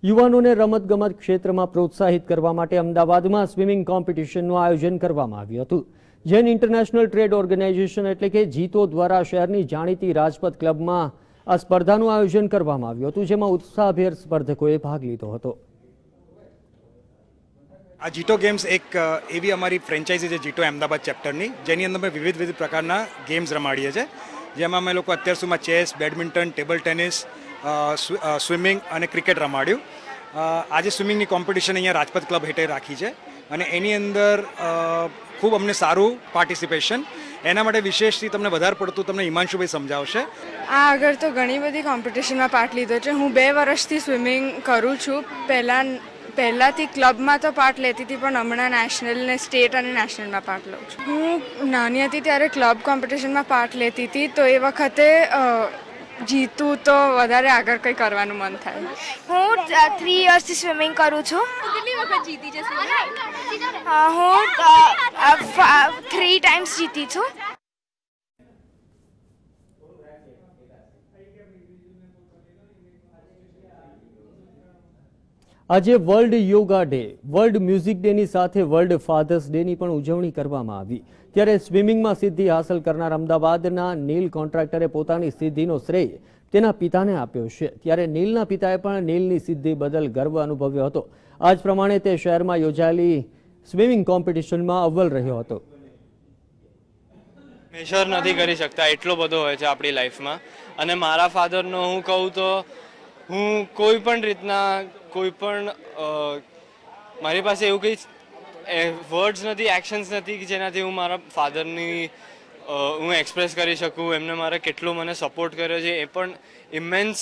યુવાનોને રમતગમત ક્ષેત્રમાં પ્રોત્સાહિત કરવા માટે અમદાવાદમાં સ્વિમિંગ કોમ્પિટિશનનું આયોજન કરવામાં આવ્યું હતું. જૈન ઇન્ટરનેશનલ ટ્રેડ ઓર્ગેનાઇઝેશન એટલે કે જીતો દ્વારા શહેરની જાણીતી રાજપથ ક્લબમાં આ સ્પર્ધાનું આયોજન કરવામાં આવ્યું હતું, જેમાં ઉત્સાહભેર સ્પર્ધકોએ ભાગ લીધો હતો. આ જીતો ગેમ્સ એક એવી અમારી ફ્રેન્ચાઇઝી છે જીતો અમદાવાદ ચેપ્ટરની, જેની અંદર અમે વિવિધ પ્રકારના ગેમ્સ રમાડીએ છીએ, જેમાં અમે લોકો અત્યાર સુધીમાં chess, badminton, table tennis, swimming અને ક્રિકેટ રમાડ્યું. આજે સ્વિમિંગની કોમ્પિટિશન અહીંયા રાજપથ ક્લબ હેઠળ રાખી છે અને એની અંદર ખૂબ અમને સારું પાર્ટિસિપેશન. એના માટે વિશેષથી તમને વધારે પડતું તમને હિમાંશુભાઈ સમજાવશે. આ આગળ તો ઘણી બધી કોમ્પિટિશનમાં પાર્ટ લીધો છે. હું 2 વર્ષથી સ્વિમિંગ કરું છું. પહેલાંથી ક્લબમાં તો પાર્ટ લેતી હતી, પણ હમણાં નેશનલ ને સ્ટેટ અને નેશનલમાં પાર્ટ લઉં છું. હું નાની હતી ત્યારે ક્લબ કોમ્પિટિશનમાં પાર્ટ લેતી હતી, તો એ વખતે જીતું તો વધારે આગળ કંઈ કરવાનું મન થાય. હું 3 યર્સથી સ્વિમિંગ કરું છું. કેટલી વખત જીતી છે સ્વિમિંગ? હું 3 ટાઈમ્સ જીતી છું. આજે world yoga day, world music ડેની સાથે વર્લ્ડ ફાધર્સ ડેની પણ ઉજવણી કરવામાં આવી. ત્યારે સ્વિમિંગમાં સિદ્ધિ હાંસલ કરનાર અમદાવાદના નીલ કોન્ટ્રાક્ટરે પોતાની સિદ્ધિનો શ્રેય તેના પિતાને આપ્યો છે. ત્યારે નીલના પિતાએ પણ નીલની સિદ્ધિ બદલ ગર્વ અનુભવ્યો હતો. આ જ પ્રમાણે તે શહેરમાં યોજાયેલી સ્વિમિંગ કોમ્પિટિશનમાં અવ્વલ રહ્યો હતો. મેજર નથી કરી શકતા, એટલો બધો હોય છે આપણી લાઈફમાં. અને મારા ફાધરનો હું કહું તો હું કોઈ પણ રીતના મારી પાસે એવું કંઈ વર્ડ્સ નથી, એક્શન્સ નથી કે જેનાથી હું મારા ફાધરની હું એક્સપ્રેસ કરી શકું. એમને મારે કેટલો મને સપોર્ટ કર્યો છે, એ પણ ઇમેન્સ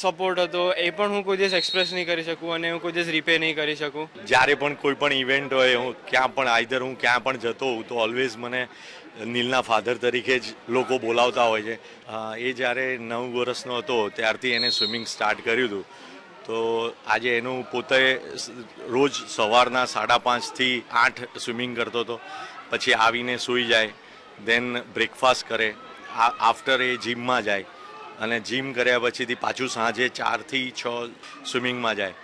સપોર્ટ હતો, એ પણ હું કોઈ દિવસ એક્સપ્રેસ નહીં કરી શકું અને હું કોઈ દિવસ રિપે નહીં કરી શકું. જ્યારે પણ કોઈ પણ ઇવેન્ટ હોય, હું ક્યાં પણ જતો હોઉં તો ઓલવેઝ મને નીલના ફાધર તરીકે જ લોકો બોલાવતા હોય છે. એ જ્યારે 9 વર્ષનો હતો ત્યારથી એને સ્વિમિંગ સ્ટાર્ટ કર્યું હતું. તો આજે એનું પોતે રોજ સવારના 5:30 થી 8 સ્વિમિંગ કરતો હતો. પછી આવીને સૂઈ જાય, દેન બ્રેકફાસ્ટ કરે, આફ્ટર એ જીમમાં જાય અને જીમ કર્યા પછીથી પાછું સાંજે 4 થી 6 સ્વિમિંગમાં જાય.